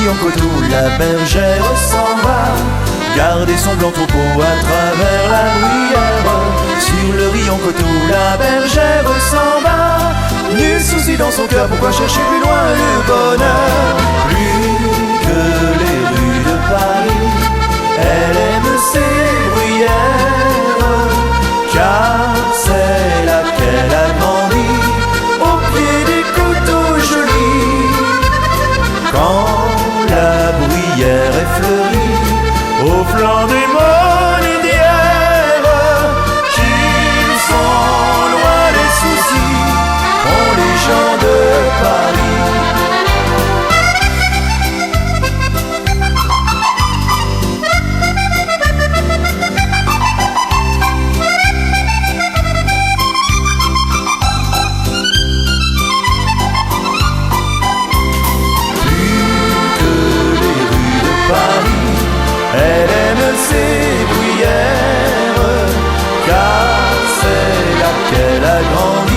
Rion Coteau, la bergère s'en va garder son blanc troupeau à travers la bruyère. Sur le Rion Coteau, la bergère s'en va, nul souci dans son cœur, pourquoi chercher plus loin le bonheur? Plus que les rues de Paris, elle aime ses bruyères, car c'est là qu'elle a grandi, au pied des coteaux jolis. Quand la bruyère est fleurie, au flanc des monédières, qu'ils sont loin les soucis, ont les gens de Paris. Elle aime ses bruyères, car c'est là qu'elle a grandi.